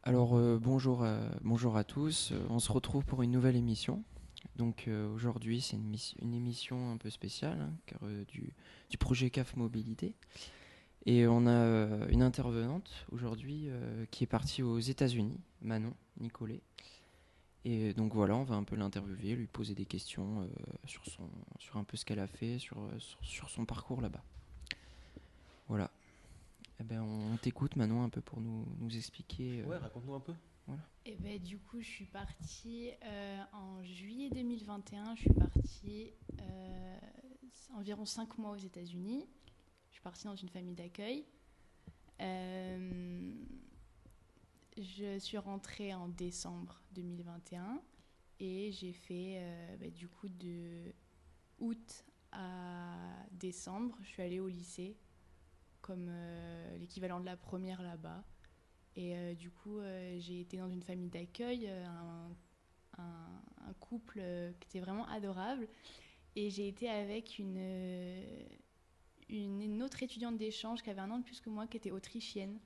Alors bonjour à tous. On se retrouve pour une nouvelle émission. Donc aujourd'hui c'est une émission un peu spéciale hein, car, du projet CAF Mobilité. Et on a une intervenante aujourd'hui qui est partie aux États-Unis, Manon Nicolet. Et donc voilà, on va un peu l'interviewer, lui poser des questions sur un peu ce qu'elle a fait, sur son parcours là-bas. Voilà. Eh ben, on t'écoute Manon un peu pour nous expliquer. Ouais, raconte-nous un peu. Voilà. Et ben, du coup, je suis partie en juillet 2021. Je suis partie environ 5 mois aux États-Unis. Je suis partie dans une famille d'accueil. Euh, je suis rentrée en décembre 2021 et j'ai fait du coup de août à décembre. Je suis allée au lycée comme l'équivalent de la première là-bas. Et du coup, j'ai été dans une famille d'accueil, un couple qui était vraiment adorable. Et j'ai été avec une autre étudiante d'échange qui avait un an de plus que moi, qui était autrichienne,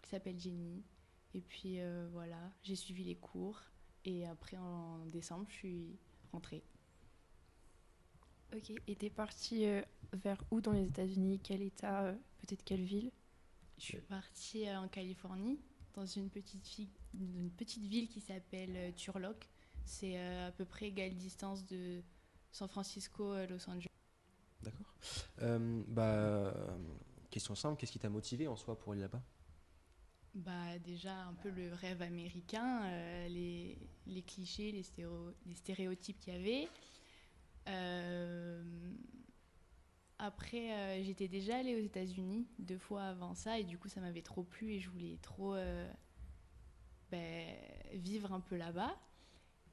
qui s'appelle Jenny. Et puis voilà, j'ai suivi les cours. Et après, en décembre, je suis rentrée. Ok, et t'es partie vers où dans les États-Unis? Quel état? Peut-être quelle ville? Je suis partie en Californie, dans une petite ville qui s'appelle Turlock. C'est à peu près égale distance de San Francisco à Los Angeles. D'accord. Euh, bah, euh, Question simple, qu'est-ce qui t'a motivé en soi pour aller là-bas? Bah, déjà, un peu le rêve américain, les clichés, les stéréotypes qu'il y avait. Euh, Après, j'étais déjà allée aux États-Unis 2 fois avant ça, et du coup, ça m'avait trop plu et je voulais trop ben, vivre un peu là-bas.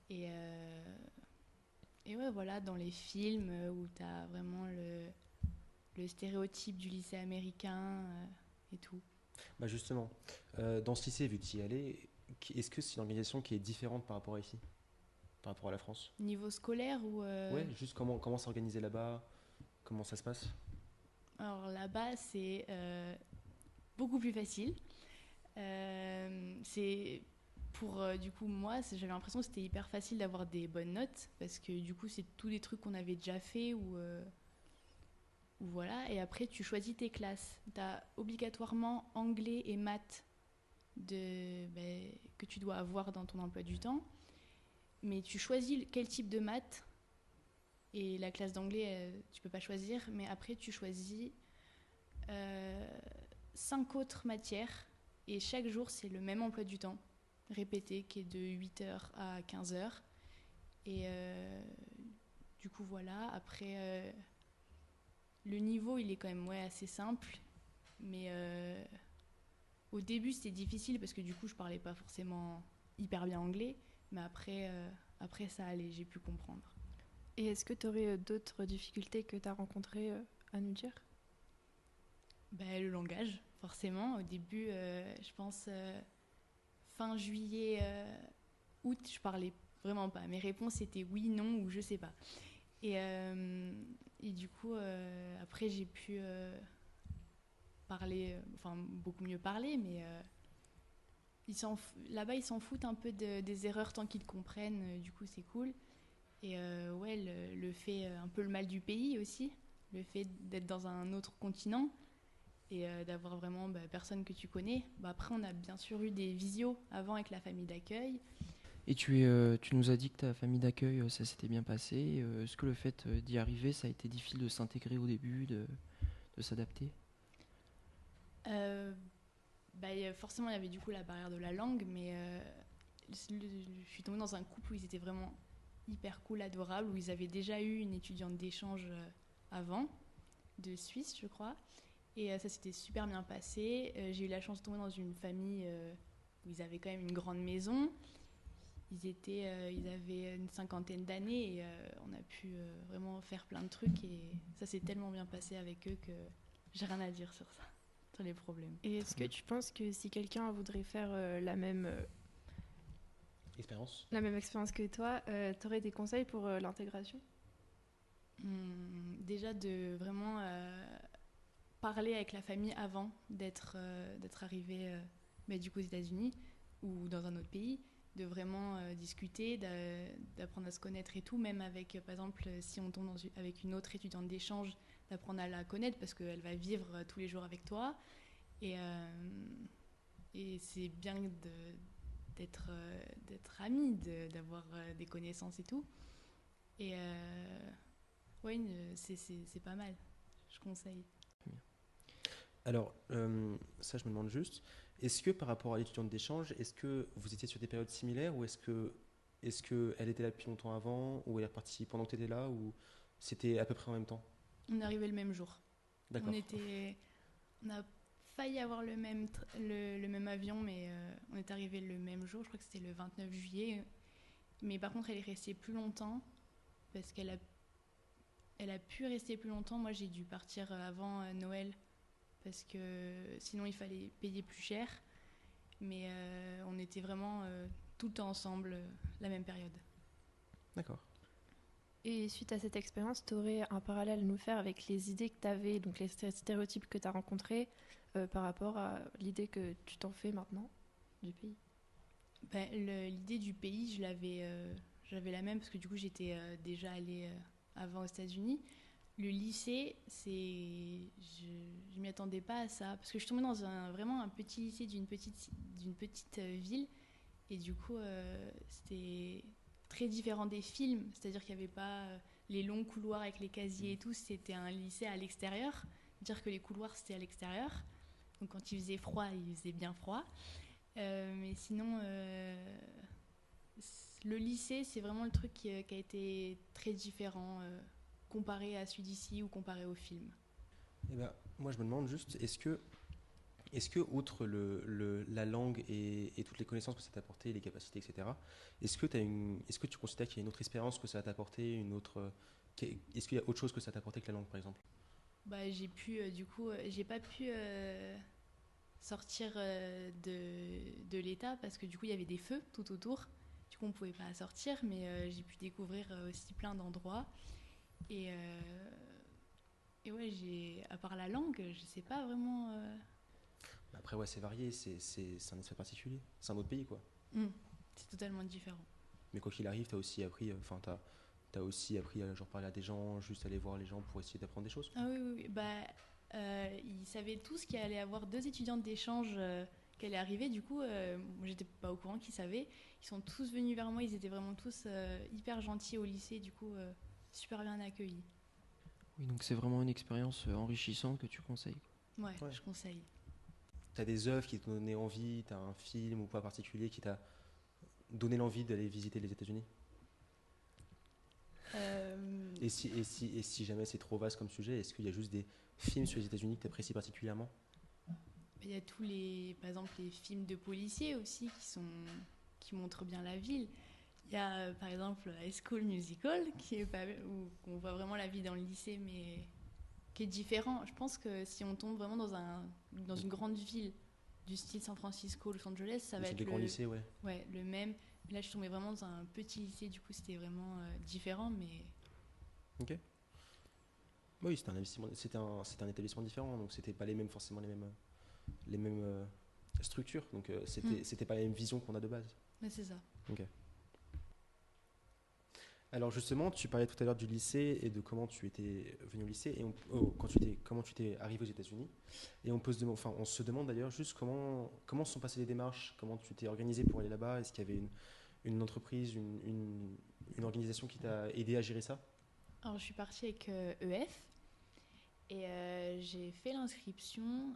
Et, euh, et ouais, voilà, dans les films où t'as vraiment le stéréotype du lycée américain et tout. Bah justement, dans ce lycée, vu que tu y allais, est-ce que c'est une organisation qui est différente par rapport à ici, par rapport à la France? Niveau scolaire ou Ouais, juste comment c'est organisé là-bas, comment ça se passe? alors là-bas, c'est beaucoup plus facile. C'est pour du coup moi, j'avais l'impression que c'était hyper facile d'avoir des bonnes notes parce que du coup, c'est tous des trucs qu'on avait déjà fait ou voilà. Et après, tu choisis tes classes. Tu as obligatoirement anglais et maths que tu dois avoir dans ton emploi du temps. Mais tu choisis quel type de maths. Et la classe d'anglais, tu peux pas choisir. Mais après, tu choisis euh, 5 autres matières. Et chaque jour, c'est le même emploi du temps répété qui est de 8 heures à 15 heures. Et du coup, voilà. Après, le niveau, il est quand même assez simple. Mais au début, c'était difficile parce que du coup, je parlais pas forcément hyper bien anglais. Mais après ça allait, j'ai pu comprendre. Et est-ce que tu aurais d'autres difficultés que tu as rencontrées à nous dire? Ben, le langage, forcément. Au début, je pense fin juillet, août, je parlais vraiment pas. Mes réponses étaient oui, non ou je sais pas. Et, et du coup, après, j'ai pu parler, enfin beaucoup mieux parler, mais là-bas, ils s'en foutent un peu des erreurs tant qu'ils comprennent. Du coup, c'est cool. Et ouais, le fait, un peu le mal du pays aussi, le fait d'être dans un autre continent et d'avoir vraiment personne que tu connais. Bah, après, on a bien sûr eu des visios avant avec la famille d'accueil. Et tu nous as dit que ta famille d'accueil, ça s'était bien passé. Est-ce que le fait d'y arriver, ça a été difficile de s'intégrer au début, de s'adapter? Euh, Forcément, il y avait du coup la barrière de la langue, mais je suis tombée dans un couple où ils étaient vraiment hyper cool, adorables, où ils avaient déjà eu une étudiante d'échange avant, de Suisse, je crois. Et ça s'était super bien passé. J'ai eu la chance de tomber dans une famille où ils avaient quand même une grande maison. Ils avaient une cinquantaine d'années et on a pu vraiment faire plein de trucs. Et ça s'est tellement bien passé avec eux que j'ai rien à dire sur ça, sur les problèmes. Et est-ce Très que bien. tu penses que si quelqu'un voudrait faire Expérience? la même expérience que toi, tu aurais des conseils pour l'intégration? Déjà de vraiment parler avec la famille avant d'être arrivé du coup aux États-Unis. ou dans un autre pays, de vraiment discuter, d'apprendre à se connaître et tout, même avec, par exemple, si on tombe avec une autre étudiante d'échange, d'apprendre à la connaître parce qu'elle va vivre tous les jours avec toi. Et, et c'est bien d'être amis, d'avoir des connaissances et tout. Et ouais, c'est pas mal, je conseille. Alors, ça, je me demande juste, est-ce que par rapport à l'étudiante d'échange, est-ce que vous étiez sur des périodes similaires ou est-ce que elle était là depuis longtemps avant ou elle est repartie pendant que tu étais là ou c'était à peu près en même temps? On est arrivé le même jour. D'accord. On a failli avoir le même avion, mais on est arrivé le même jour. Je crois que c'était le 29 juillet. Mais par contre, elle est restée plus longtemps parce elle a pu rester plus longtemps. Moi, j'ai dû partir avant Noël parce que sinon, il fallait payer plus cher. Mais on était vraiment tout le temps ensemble, la même période. D'accord. Et suite à cette expérience, tu aurais un parallèle à nous faire avec les idées que tu avais, donc les stéréotypes que tu as rencontrés par rapport à l'idée que tu t'en fais maintenant du pays? Ben, l'idée du pays, j'avais la même parce que du coup, j'étais déjà allée avant aux États-Unis. Le lycée, je m'y attendais pas à ça parce que je suis tombée dans vraiment un petit lycée d'une petite ville et du coup, c'était très différent des films, c'est-à-dire qu'il n'y avait pas les longs couloirs avec les casiers et tout, c'était un lycée à l'extérieur, dire que les couloirs c'était à l'extérieur, donc quand il faisait froid, il faisait bien froid. Mais sinon, le lycée, c'est vraiment le truc qui a été très différent comparé à celui d'ici ou comparé au film. Eh ben, moi, je me demande juste, est-ce que outre la langue et toutes les connaissances que ça t'a apporté, les capacités, etc., est-ce que tu considères qu'il y a une autre expérience que ça t'a apporté, est-ce qu'il y a autre chose que ça t'a apporté que la langue, par exemple? Bah, j'ai pas pu sortir de l'état parce que du coup, il y avait des feux tout autour. Du coup, on pouvait pas sortir, mais j'ai pu découvrir aussi plein d'endroits. Et, ouais, à part la langue, je sais pas vraiment. Après, ouais, c'est varié, c'est un espace particulier, c'est un autre pays, quoi. C'est totalement différent. Mais quoi qu'il arrive, t'as aussi appris, t'as aussi appris à genre parler à des gens, juste aller voir les gens pour essayer d'apprendre des choses. Ah oui, oui, oui. Bah, ils savaient tous qu'il allait y avoir 2 étudiantes d'échange qui allaient arriver. Du coup, moi, j'étais pas au courant qu'ils savaient. Ils sont tous venus vers moi. Ils étaient vraiment tous hyper gentils au lycée. Du coup, super bien accueillis. Oui, donc c'est vraiment une expérience enrichissante que tu conseilles. Ouais, Ouais. je conseille. T'as des œuvres qui t'ont donné envie, t'as un film ou pas particulier qui t'a donné l'envie d'aller visiter les États-Unis? Et si jamais c'est trop vaste comme sujet, est-ce qu'il y a juste des films sur les États-Unis que t'apprécies particulièrement? Il y a par exemple, les films de policiers aussi qui montrent bien la ville. Il y a par exemple High School Musical où on voit vraiment la vie dans le lycée, mais qui est différent. Je pense que si on tombe vraiment dans une grande ville du style San Francisco, Los Angeles, ça va être des grands lycées, ouais. Ouais, le même. Mais là, je suis tombée vraiment dans un petit lycée, du coup, c'était vraiment différent, mais Ok. Oui, c'était un investissement, c'était un établissement différent, donc c'était pas forcément les mêmes structures, donc c'était pas la même vision qu'on a de base. ouais, c'est ça. Ok. Alors justement, tu parlais tout à l'heure du lycée et de comment tu étais venu au lycée et comment tu étais arrivé aux États-Unis. Et on se demande d'ailleurs juste comment se sont passées les démarches, comment tu t'es organisé pour aller là-bas. Est-ce qu'il y avait une entreprise, une organisation qui t'a aidé à gérer ça? Alors, je suis partie avec EF et j'ai fait l'inscription,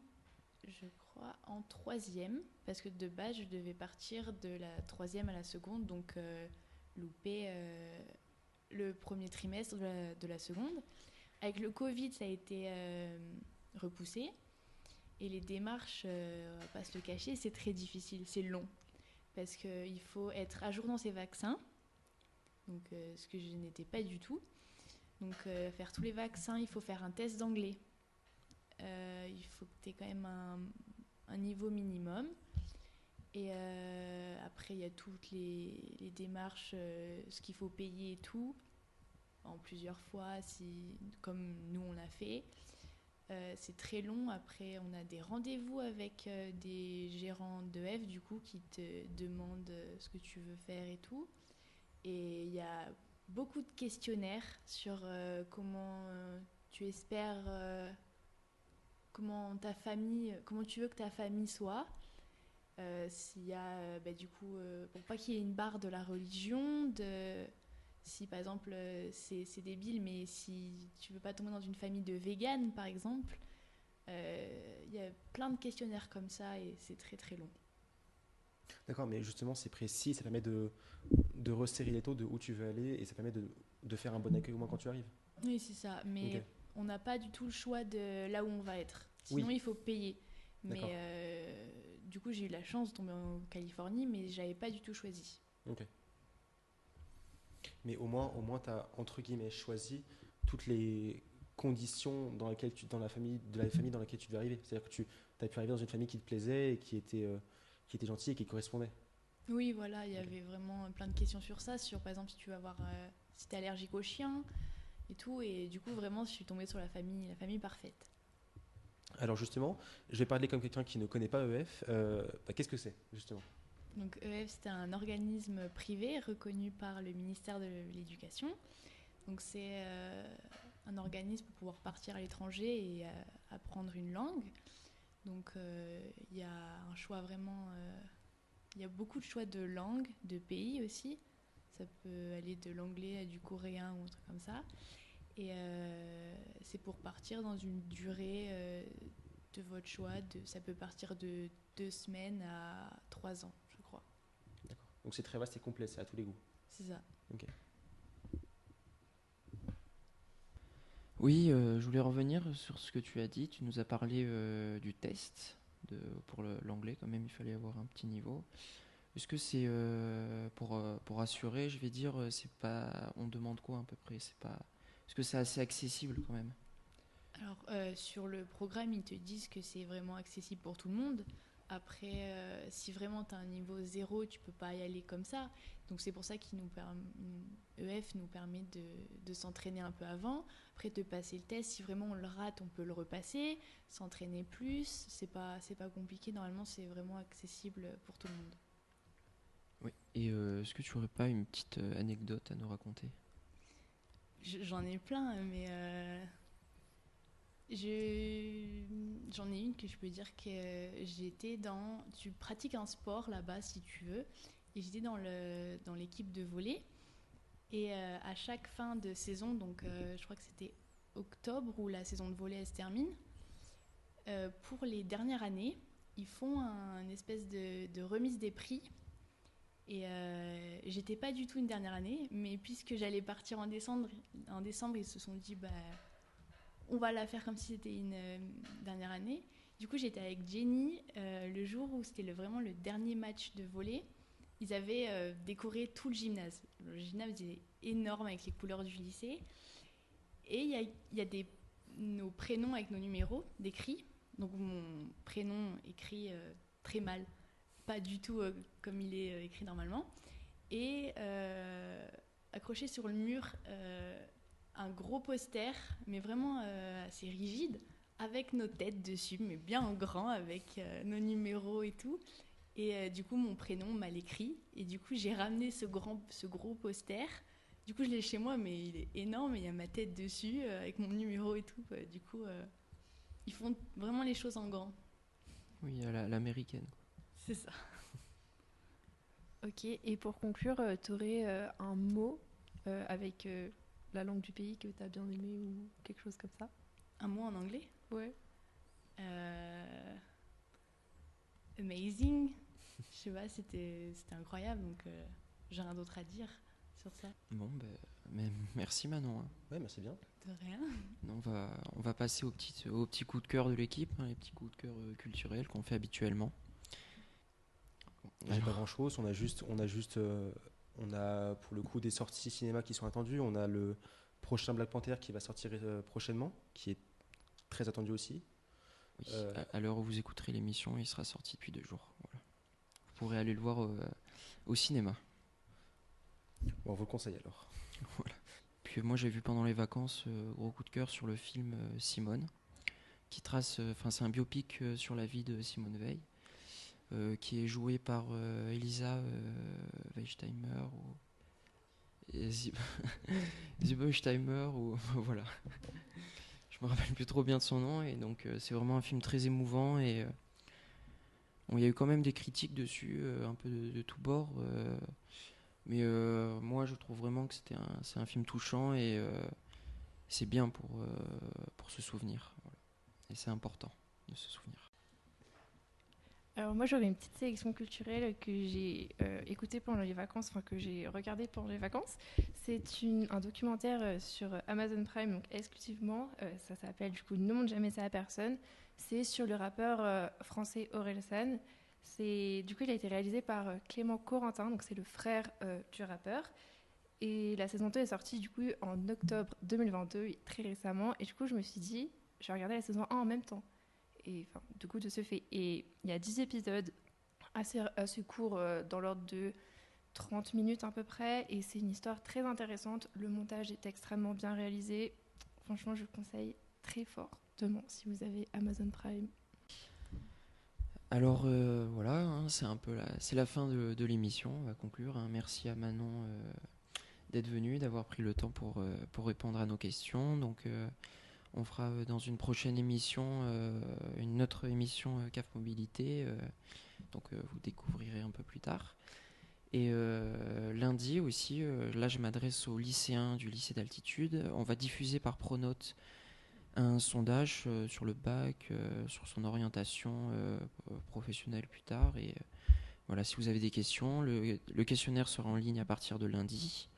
je crois, en troisième, parce que de base, je devais partir de la troisième à la seconde, donc louper le premier trimestre de la seconde. Avec le Covid, ça a été repoussé. Et les démarches, on va pas se le cacher, c'est très difficile, c'est long. Parce qu'il faut être à jour dans ses vaccins, donc, ce que je n'étais pas du tout. Donc faire tous les vaccins, il faut faire un test d'anglais. Il faut que tu aies quand même un niveau minimum. Et après, il y a toutes les démarches, ce qu'il faut payer et tout, en plusieurs fois, comme nous on l'a fait. C'est très long. Après, on a des rendez-vous avec des gérants d'EF, du coup, qui te demandent ce que tu veux faire et tout. Et il y a beaucoup de questionnaires sur comment tu espères, comment tu veux que ta famille soit. S'il y a, du coup, pour pas qu'il y ait une barre de la religion, si par exemple, c'est débile, mais si tu veux pas tomber dans une famille de véganes, par exemple, il y a plein de questionnaires comme ça et c'est très très long. D'accord, mais justement, c'est précis, ça permet de resserrer les taux de où tu veux aller et ça permet de faire un bon accueil au moins quand tu arrives. Oui, c'est ça, mais Ok. on n'a pas du tout le choix de là où on va être. Oui. Sinon, il faut payer. Mais D'accord. du coup, j'ai eu la chance de tomber en Californie, mais j'avais pas du tout choisi. Ok. Mais au moins tu as, entre guillemets, choisi toutes les conditions dans la famille, de la famille dans laquelle tu devais arriver. C'est-à-dire que tu as pu arriver dans une famille qui te plaisait et qui était gentille et qui correspondait. Oui, voilà, il y Ok. avait vraiment plein de questions sur ça, sur par exemple si tu vas avoir, si t'es allergique aux chiens et tout, et du coup vraiment je suis tombée sur la famille parfaite. Alors justement, je vais parler comme quelqu'un qui ne connaît pas EF. Qu'est-ce que c'est, justement? Donc EF c'est un organisme privé reconnu par le ministère de l'Éducation. Donc c'est un organisme pour pouvoir partir à l'étranger et apprendre une langue. Donc il y a un choix vraiment, il y a beaucoup de choix de langues, de pays aussi. Ça peut aller de l'anglais à du coréen ou un truc comme ça. Et c'est pour partir dans une durée de votre choix. Ça peut partir de 2 semaines à 3 ans, je crois. D'accord. Donc c'est très vaste et complet, c'est à tous les goûts. C'est ça. Ok. Oui, je voulais revenir sur ce que tu as dit. Tu nous as parlé du test pour l'anglais, quand même, il fallait avoir un petit niveau. Est-ce que c'est pour assurer, je vais dire, c'est pas, on demande quoi à peu près, c'est pas, est-ce que c'est assez accessible quand même? Alors, sur le programme, ils te disent que c'est vraiment accessible pour tout le monde. Après, si vraiment tu as un niveau zéro, tu peux pas y aller comme ça. Donc, c'est pour ça EF nous permet de s'entraîner un peu avant. Après, de passer le test. Si vraiment on le rate, on peut le repasser. S'entraîner plus. C'est pas compliqué. Normalement, c'est vraiment accessible pour tout le monde. Oui. Et est-ce que tu aurais pas une petite anecdote à nous raconter? J'en ai plein, mais j'en ai une que je peux dire que j'étais dans. Tu pratiques un sport là-bas si tu veux. Et j'étais dans l'équipe de volley. Et à chaque fin de saison, donc je crois que c'était octobre où la saison de volley elle se termine, pour les dernières années, ils font un espèce de remise des prix. Et j'étais pas du tout une dernière année, mais puisque j'allais partir en décembre, ils se sont dit bah on va la faire comme si c'était une dernière année. Du coup, j'étais avec Jenny le jour où c'était vraiment le dernier match de volley. Ils avaient décoré tout le gymnase. Le gymnase est énorme avec les couleurs du lycée. Et il y a nos prénoms avec nos numéros décrits. Donc mon prénom écrit très mal, pas du tout comme il est écrit normalement. Et accroché sur le mur un gros poster, mais vraiment assez rigide, avec nos têtes dessus, mais bien en grand, avec nos numéros et tout. Et du coup, mon prénom mal écrit. Et du coup, j'ai ramené ce gros poster. Du coup, je l'ai chez moi, mais il est énorme. Et il y a ma tête dessus, avec mon numéro et tout. Du coup, ils font vraiment les choses en grand. Oui, à l'américaine. C'est ça. Ok, et pour conclure, tu aurais un mot avec la langue du pays que tu as bien aimé ou quelque chose comme ça? Un mot en anglais? Ouais. Amazing. Je sais pas, c'était incroyable. Donc, j'ai rien d'autre à dire sur ça. Bon, mais merci Manon, hein. Ouais, merci bien. De rien. On va passer au petit coup de cœur de l'équipe, hein, les petits coups de cœur culturels qu'on fait habituellement. J'ai pas grand chose, on a pour le coup des sorties cinéma qui sont attendues. On a le prochain Black Panther qui va sortir prochainement, qui est très attendu aussi. Oui, Euh, à l'heure où vous écouterez l'émission, il sera sorti depuis 2 jours. Voilà. Vous pourrez aller le voir au cinéma. Bon, on vous le conseille alors. Puis moi j'ai vu pendant les vacances, gros coup de cœur sur le film Simone, qui trace, c'est un biopic sur la vie de Simone Veil, qui est jouée par Elisa Weisheimer Weisheimer ou voilà. Je me rappelle plus trop bien de son nom, et donc c'est vraiment un film très émouvant, et il y a eu quand même des critiques dessus, un peu de tous bords, mais moi je trouve vraiment que c'est un film touchant, et c'est bien pour se souvenir. Voilà. Et c'est important de se souvenir. Alors moi j'aurais une petite sélection culturelle que j'ai écoutée pendant les vacances, enfin que j'ai regardée pendant les vacances. C'est un documentaire sur Amazon Prime, donc exclusivement. Ça s'appelle du coup Ne montre jamais ça à personne. C'est sur le rappeur français Orelsan. Du coup il a été réalisé par Clément Corentin, donc c'est le frère du rappeur. Et la saison 2 est sortie du coup en octobre 2022, très récemment. Et du coup je me suis dit, je vais regarder la saison 1 en même temps. Et enfin, du coup, de ce fait. Et il y a 10 épisodes assez courts, dans l'ordre de 30 minutes à peu près. Et c'est une histoire très intéressante. Le montage est extrêmement bien réalisé. Franchement, je conseille très fortement si vous avez Amazon Prime. Alors voilà, hein, c'est la fin de l'émission. On va conclure. Hein. Merci à Manon d'être venue, d'avoir pris le temps pour répondre à nos questions. Donc on fera dans une prochaine émission une autre émission CAF Mobilité. Donc vous découvrirez un peu plus tard. Et lundi aussi, là je m'adresse aux lycéens du lycée d'altitude. On va diffuser par Pronote un sondage sur le bac, sur son orientation professionnelle plus tard. Et voilà, si vous avez des questions, le questionnaire sera en ligne à partir de lundi.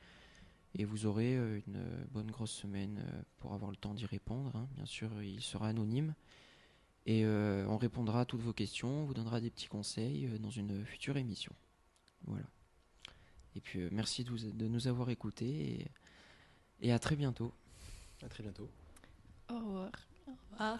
Et vous aurez une bonne grosse semaine pour avoir le temps d'y répondre. Hein. Bien sûr, il sera anonyme. Et on répondra à toutes vos questions, on vous donnera des petits conseils dans une future émission. Voilà. Et puis merci de nous avoir écoutés, et à très bientôt. À très bientôt. Au revoir. Au revoir.